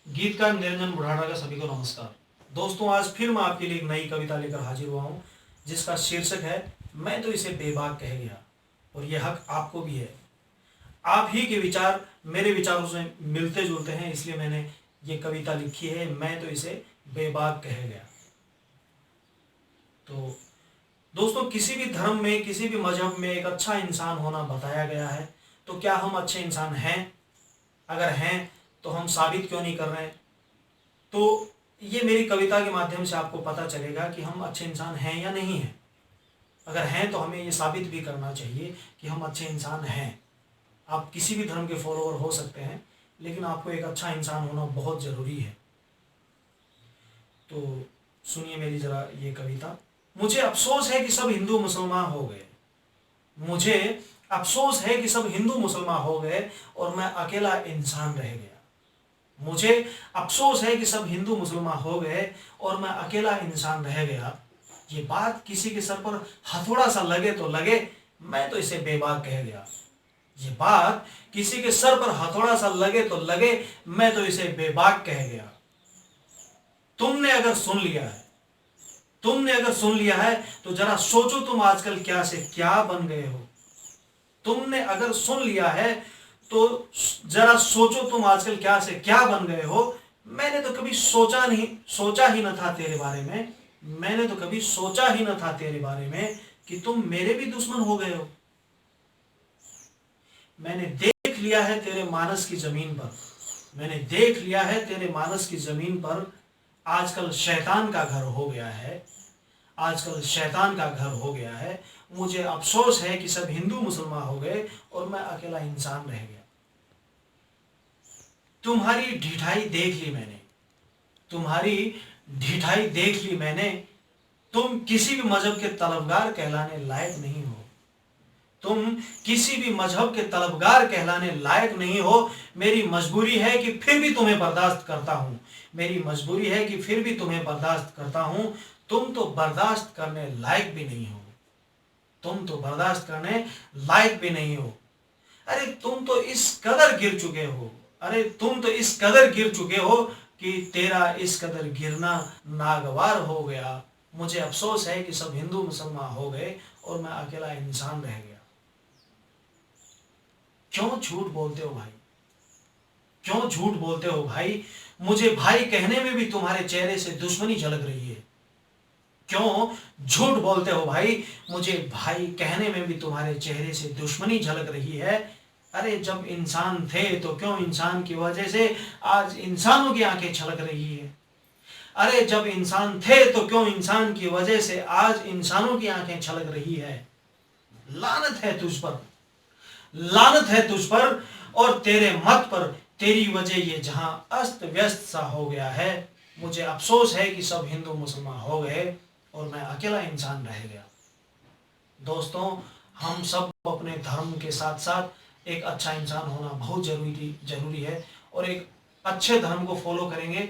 गीतकार निरंजन बुढ़ाड़ा का सभी को नमस्कार। दोस्तों, आज फिर मैं आपके लिए एक नई कविता लेकर हाजिर हुआ हूँ, जिसका शीर्षक है मैं तो इसे बेबाक कह गया। और यह हक आपको भी है। आप ही के विचार मेरे विचारों से मिलते जुलते हैं, इसलिए मैंने ये कविता लिखी है, मैं तो इसे बेबाक कह गया। तो दोस्तों, किसी भी धर्म में, किसी भी मजहब में एक अच्छा इंसान होना बताया गया है। तो क्या हम अच्छे इंसान हैं? अगर हैं तो हम साबित क्यों नहीं कर रहे हैं? तो ये मेरी कविता के माध्यम से आपको पता चलेगा कि हम अच्छे इंसान हैं या नहीं हैं। अगर हैं तो हमें ये साबित भी करना चाहिए कि हम अच्छे इंसान हैं। आप किसी भी धर्म के फॉलोअर हो सकते हैं, लेकिन आपको एक अच्छा इंसान होना बहुत ज़रूरी है। तो सुनिए मेरी ज़रा ये कविता। मुझे अफसोस है कि सब हिंदू मुसलमान हो गए। मुझे अफसोस है कि सब हिंदू मुसलमान हो गए और मैं अकेला इंसान रह गया। मुझे अफसोस है कि सब हिंदू मुसलमान हो गए और मैं अकेला इंसान रह गया। ये बात किसी के सर पर हथौड़ा सा लगे तो लगे, मैं तो इसे बेबाक कह गया। ये बात किसी के सर पर हथौड़ा सा लगे तो लगे, मैं तो इसे बेबाक कह गया। तुमने अगर सुन लिया है, तुमने अगर सुन लिया है तो जरा सोचो तुम आजकल क्या से क्या बन गए हो। तुमने अगर सुन लिया है तो जरा सोचो तुम आजकल क्या से क्या बन गए हो। मैंने तो कभी सोचा ही न था तेरे बारे में। मैंने तो कभी सोचा ही न था तेरे बारे में कि तुम मेरे भी दुश्मन हो गए हो। मैंने देख लिया है तेरे मानस की जमीन पर। मैंने देख लिया है तेरे मानस की जमीन पर। आजकल शैतान का घर हो गया है। आजकल शैतान का घर हो गया है। मुझे अफसोस है कि सब हिंदू मुसलमान हो गए और मैं अकेला इंसान रह गया। तुम्हारी ढिठाई देख ली मैंने। तुम्हारी ढिठाई देख ली मैंने। तुम किसी भी मजहब के तलबगार कहलाने लायक नहीं हो। तुम किसी भी मजहब के तलबगार कहलाने लायक नहीं हो। मेरी मजबूरी है कि फिर भी तुम्हें बर्दाश्त करता हूं। मेरी मजबूरी है कि फिर भी तुम्हें बर्दाश्त करता हूं। तुम तो बर्दाश्त करने लायक भी नहीं हो। तुम तो बर्दाश्त करने लायक भी नहीं हो। अरे तुम तो इस कदर गिर चुके हो। अरे तुम तो इस कदर गिर चुके हो कि तेरा इस कदर गिरना नागवार हो गया। मुझे अफसोस है कि सब हिंदू मुसलमान हो गए और मैं अकेला इंसान रह गया। क्यों झूठ बोलते हो भाई? क्यों झूठ बोलते हो भाई? मुझे भाई कहने में भी तुम्हारे चेहरे से दुश्मनी झलक रही है। क्यों झूठ बोलते हो भाई? मुझे भाई कहने में भी तुम्हारे चेहरे से दुश्मनी झलक रही है। अरे जब इंसान थे तो क्यों इंसान की वजह से आज इंसानों की आंखें छलक रही है। अरे जब इंसान थे तो क्यों इंसान की वजह से आज इंसानों की आंखें छलक रही है। लानत है तुझ पर। लानत है तुझ पर और तेरे मत पर। तेरी वजह ये जहां अस्त व्यस्त सा हो गया है। मुझे अफसोस है कि सब हिंदू मुसलमान हो गए और मैं अकेला इंसान रह गया। दोस्तों, हम सब अपने धर्म के साथ साथ एक अच्छा इंसान होना बहुत जरूरी है। और एक अच्छे धर्म को फॉलो करेंगे,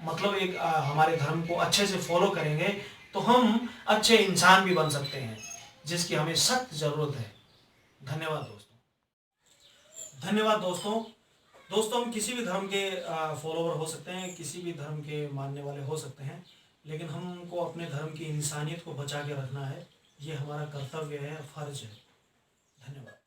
मतलब एक हमारे धर्म को अच्छे से फॉलो करेंगे तो हम अच्छे इंसान भी बन सकते हैं, जिसकी हमें सख्त ज़रूरत है। धन्यवाद दोस्तों। धन्यवाद दोस्तों। दोस्तों, हम किसी भी धर्म के फॉलोवर हो सकते हैं, किसी भी धर्म के मानने वाले हो सकते हैं, लेकिन हमको अपने धर्म की इंसानियत को बचा के रखना है। ये हमारा कर्तव्य है, फर्ज है। धन्यवाद।